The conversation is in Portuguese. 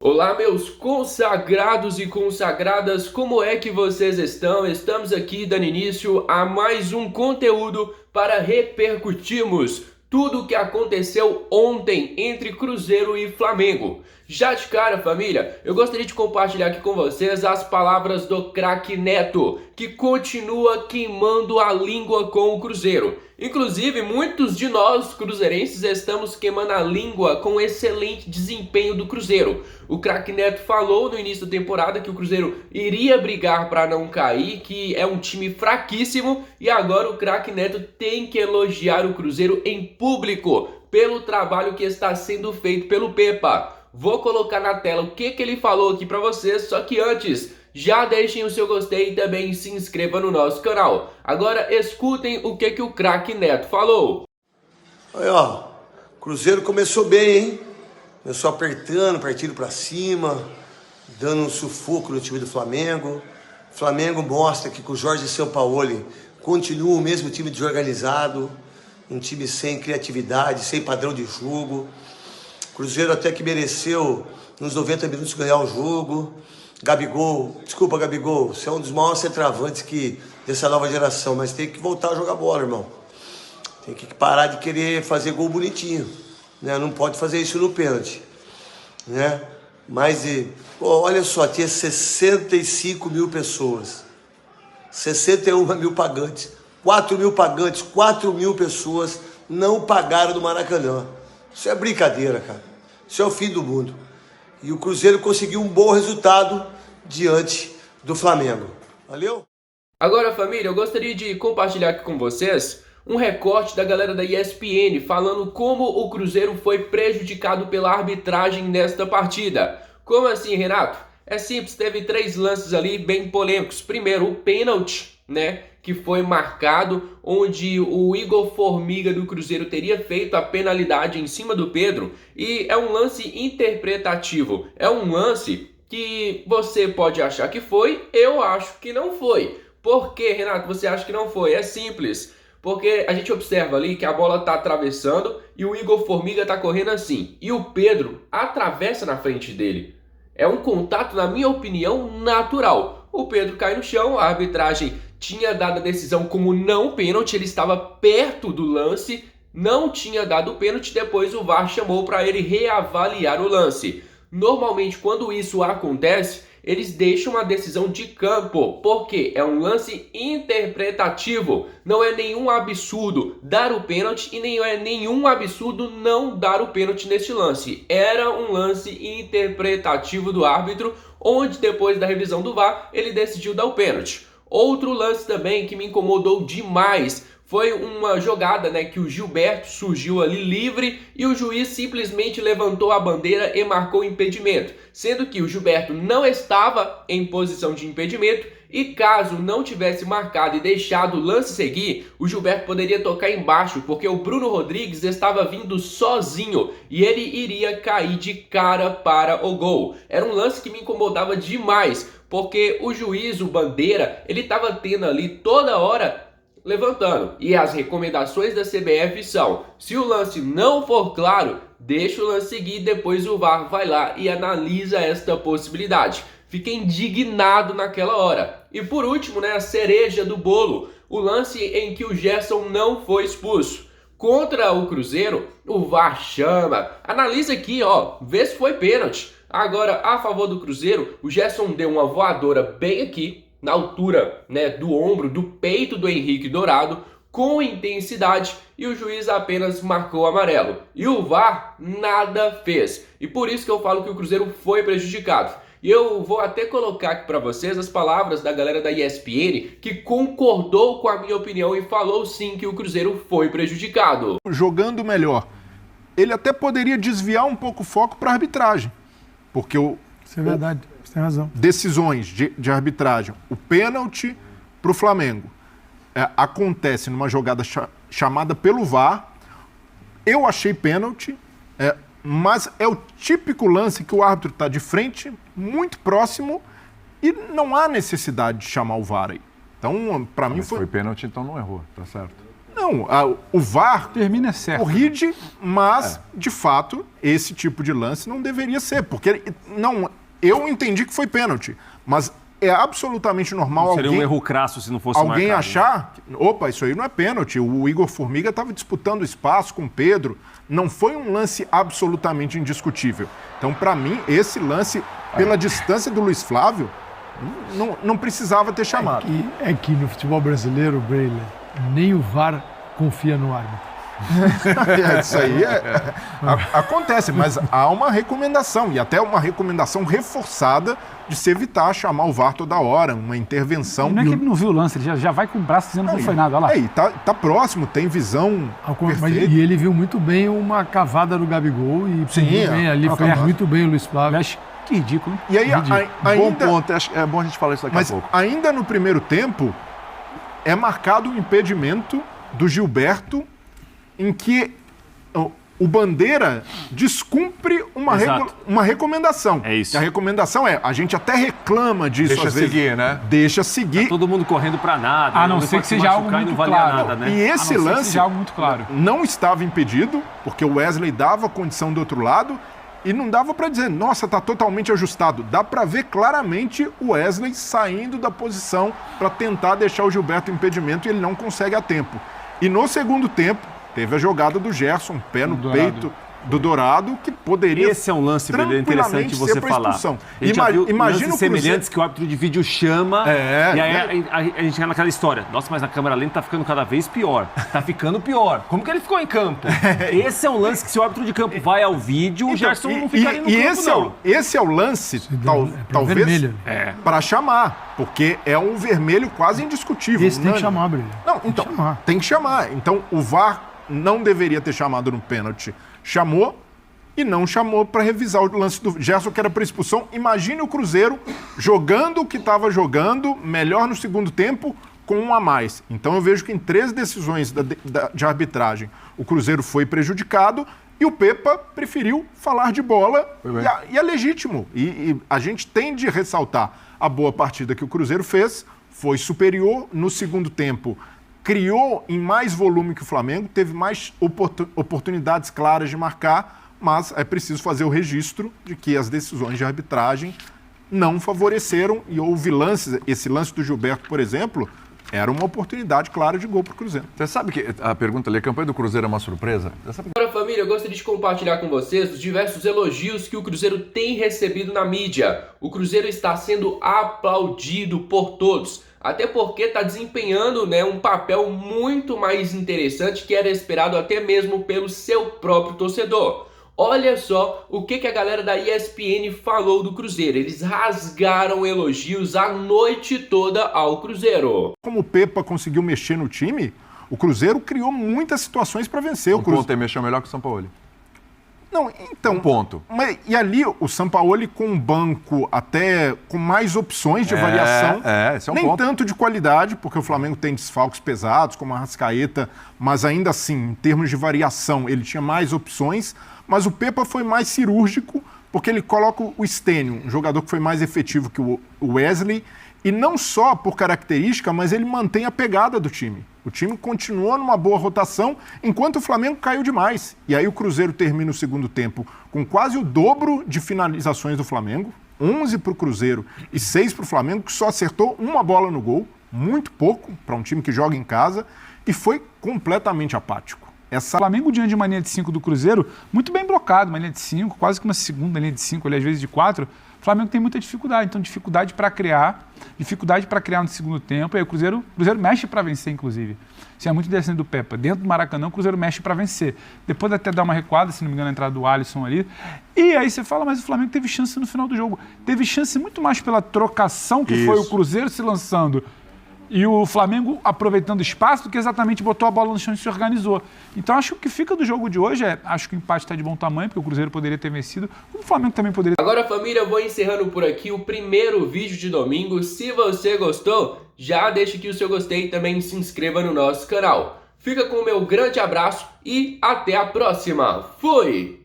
Olá, meus consagrados e consagradas, como é que vocês estão? Estamos aqui dando início a mais um conteúdo para repercutirmos tudo o que aconteceu ontem entre Cruzeiro e Flamengo. Já de cara, família, eu gostaria de compartilhar aqui com vocês as palavras do craque Neto, que continua queimando a língua com o Cruzeiro. Inclusive, muitos de nós, cruzeirenses, estamos queimando a língua com o excelente desempenho do Cruzeiro. O craque Neto falou no início da temporada que o Cruzeiro iria brigar para não cair, que é um time fraquíssimo, e agora o craque Neto tem que elogiar o Cruzeiro em público pelo trabalho que está sendo feito pelo Pepa. Vou colocar na tela o que ele falou aqui para vocês, só que antes, já deixem o seu gostei e também se inscreva no nosso canal. Agora escutem o que o craque Neto falou. Aí, ó, Cruzeiro começou bem, hein? Começou apertando, partindo para cima, dando um sufoco no time do Flamengo. O Flamengo mostra que com o Jorge Sampaoli continua o mesmo time desorganizado, um time sem criatividade, sem padrão de jogo. Cruzeiro até que mereceu nos 90 minutos ganhar o jogo. Gabigol, desculpa Gabigol, você é um dos maiores centroavantes dessa nova geração, mas tem que voltar a jogar bola, irmão. Tem que parar de querer fazer gol bonitinho, né? Não pode fazer isso no pênalti, né? Mas, olha só, tinha 65 mil pessoas, 61 mil pagantes, 4 mil pagantes, 4 mil pessoas não pagaram do Maracanã. Isso é brincadeira, cara. Isso é o fim do mundo. E o Cruzeiro conseguiu um bom resultado diante do Flamengo. Valeu? Agora, família, eu gostaria de compartilhar aqui com vocês um recorte da galera da ESPN falando como o Cruzeiro foi prejudicado pela arbitragem nesta partida. Como assim, Renato? É simples, teve 3 lances ali bem polêmicos. Primeiro, o pênalti, né, que foi marcado, onde o Igor Formiga do Cruzeiro teria feito a penalidade em cima do Pedro, e é um lance interpretativo. É um lance que você pode achar que foi, eu acho que não foi. Por que, Renato, você acha que não foi? É simples. Porque a gente observa ali que a bola está atravessando e o Igor Formiga está correndo assim. E o Pedro atravessa na frente dele. É um contato, na minha opinião, natural. O Pedro cai no chão, a arbitragem tinha dado a decisão como não pênalti, ele estava perto do lance, não tinha dado o pênalti, depois o VAR chamou para ele reavaliar o lance. Normalmente, quando isso acontece, eles deixam a decisão de campo, porque é um lance interpretativo. Não é nenhum absurdo dar o pênalti e nem é nenhum absurdo não dar o pênalti neste lance. Era um lance interpretativo do árbitro, onde depois da revisão do VAR, ele decidiu dar o pênalti. Outro lance também que me incomodou demais foi uma jogada, né, que o Gilberto surgiu ali livre e o juiz simplesmente levantou a bandeira e marcou impedimento, sendo que o Gilberto não estava em posição de impedimento e caso não tivesse marcado e deixado o lance seguir, o Gilberto poderia tocar embaixo porque o Bruno Rodrigues estava vindo sozinho e ele iria cair de cara para o gol. Era um lance que me incomodava demais, porque o juiz, o bandeira, ele estava tendo ali toda hora levantando. E as recomendações da CBF são: se o lance não for claro, deixa o lance seguir e depois o VAR vai lá e analisa esta possibilidade. Fiquei indignado naquela hora. E por último, né, a cereja do bolo, o lance em que o Gerson não foi expulso. Contra o Cruzeiro, o VAR chama, analisa aqui, ó, vê se foi pênalti. Agora, a favor do Cruzeiro, o Gerson deu uma voadora bem aqui, na altura, né, do ombro, do peito do Henrique Dourado, com intensidade, e o juiz apenas marcou amarelo. E o VAR nada fez. E por isso que eu falo que o Cruzeiro foi prejudicado. E eu vou até colocar aqui para vocês as palavras da galera da ESPN, que concordou com a minha opinião e falou sim que o Cruzeiro foi prejudicado. Jogando melhor, ele até poderia desviar um pouco o foco para a arbitragem. Porque isso é verdade, você tem razão. Decisões de arbitragem, o pênalti para o Flamengo acontece numa jogada chamada pelo VAR. Eu achei pênalti, mas é o típico lance que o árbitro está de frente, muito próximo, e não há necessidade de chamar o VAR aí. Então, para mim foi pênalti, então não errou, tá certo? Não, o VAR Termina certo. corrige, mas, de fato, esse tipo de lance não deveria ser. Porque eu entendi que foi pênalti, mas é absolutamente normal Seria um erro crasso se não fosse alguém marcado. achar, opa, isso aí não é pênalti. O Igor Formiga estava disputando espaço com o Pedro. Não foi um lance absolutamente indiscutível. Então, para mim, esse lance, pela distância do Luiz Flávio, não precisava ter chamado. É que no futebol brasileiro, Breila, nem o VAR confia no árbitro. Isso aí acontece, mas há uma recomendação, e até uma recomendação reforçada de se evitar chamar o VAR toda hora, uma intervenção. Não é que ele não viu o lance, ele já vai com o braço dizendo que não foi nada, olha lá. E tá próximo, tem visão perfeita. E ele viu muito bem uma cavada do Gabigol e fez muito bem o Luiz Flávio. Aliás, que ridículo, hein? E aí, Bom ponto, acho que é bom a gente falar isso daqui a pouco. Mas ainda no primeiro tempo, é marcado um impedimento do Gilberto em que o Bandeira descumpre uma recomendação. É isso. E a recomendação a gente até reclama disso Deixa às vezes. seguir, né? Deixa seguir. Todo mundo correndo pra nada. A não ser que seja algo muito claro. Nada, né? E esse lance seja algo muito claro. não estava impedido, porque o Wesley dava a condição do outro lado e não dava para dizer, nossa, tá totalmente ajustado. Dá para ver claramente o Wesley saindo da posição para tentar deixar o Gilberto em impedimento e ele não consegue a tempo. E no segundo tempo, teve a jogada do Gerson, pé no peito do Dourado, que poderia. Esse é um lance interessante você falar. A gente já viu lances semelhantes que o árbitro de vídeo chama e aí a gente chega naquela história. Nossa, mas a câmera lenta tá ficando cada vez pior. Tá ficando pior. Como que ele ficou em campo? Esse é um lance que se o árbitro de campo vai ao vídeo, o Gerson não ficaria no campo, não. Esse é o lance, talvez, para chamar, porque é um vermelho quase indiscutível. Esse tem que chamar, Breno. Não, então, tem que chamar. Então, o VAR não deveria ter chamado no pênalti. Chamou e não chamou para revisar o lance do Gerson, que era para expulsão. Imagine o Cruzeiro jogando o que estava jogando, melhor no segundo tempo, com um a mais. Então eu vejo que em 3 decisões de arbitragem o Cruzeiro foi prejudicado e o Pepa preferiu falar de bola e é legítimo. E a gente tem de ressaltar a boa partida que o Cruzeiro fez, foi superior no segundo tempo. Criou em mais volume que o Flamengo, teve mais oportunidades claras de marcar, mas é preciso fazer o registro de que as decisões de arbitragem não favoreceram e houve lances. Esse lance do Gilberto, por exemplo, era uma oportunidade clara de gol para o Cruzeiro. Você sabe que a pergunta ali, a campanha do Cruzeiro é uma surpresa? Agora, família, eu gostaria de compartilhar com vocês os diversos elogios que o Cruzeiro tem recebido na mídia. O Cruzeiro está sendo aplaudido por todos. Até porque está desempenhando um papel muito mais interessante que era esperado até mesmo pelo seu próprio torcedor. Olha só o que a galera da ESPN falou do Cruzeiro. Eles rasgaram elogios a noite toda ao Cruzeiro. Como o Pepa conseguiu mexer no time, o Cruzeiro criou muitas situações para vencer. O Conte mexeu melhor que o Sampaoli. Não, então... ponto. E ali, o Sampaoli com um banco até com mais opções de variação. Esse é um nem ponto. Tanto de qualidade, porque o Flamengo tem desfalques pesados, como a Arrascaeta, mas ainda assim, em termos de variação, ele tinha mais opções. Mas o Pepa foi mais cirúrgico, porque ele coloca o Stênio, um jogador que foi mais efetivo que o Wesley, e não só por característica, mas ele mantém a pegada do time. O time continuou numa boa rotação, enquanto o Flamengo caiu demais. E aí o Cruzeiro termina o segundo tempo com quase o dobro de finalizações do Flamengo, 11 para o Cruzeiro e 6 para o Flamengo, que só acertou uma bola no gol, muito pouco para um time que joga em casa, e foi completamente apático. O Flamengo diante de uma linha de 5 do Cruzeiro, muito bem blocado, uma linha de 5, quase que uma segunda linha de 5, ali, às vezes de 4, o Flamengo tem muita dificuldade, então dificuldade para criar no segundo tempo, e aí o Cruzeiro mexe para vencer, inclusive. Isso é muito interessante do Pepa. Dentro do Maracanã, o Cruzeiro mexe para vencer. Depois até dá uma recuada, se não me engano, a entrada do Alisson ali. E aí você fala, mas o Flamengo teve chance no final do jogo. Teve chance muito mais pela trocação que foi o Cruzeiro se lançando e o Flamengo aproveitando espaço do que exatamente botou a bola no chão e se organizou. Então acho que o que fica do jogo de hoje acho que o empate está de bom tamanho, porque o Cruzeiro poderia ter vencido, o Flamengo também poderia. Agora, família, eu vou encerrando por aqui o primeiro vídeo de domingo. Se você gostou, já deixa aqui o seu gostei e também se inscreva no nosso canal. Fica com o meu grande abraço e até a próxima. Fui!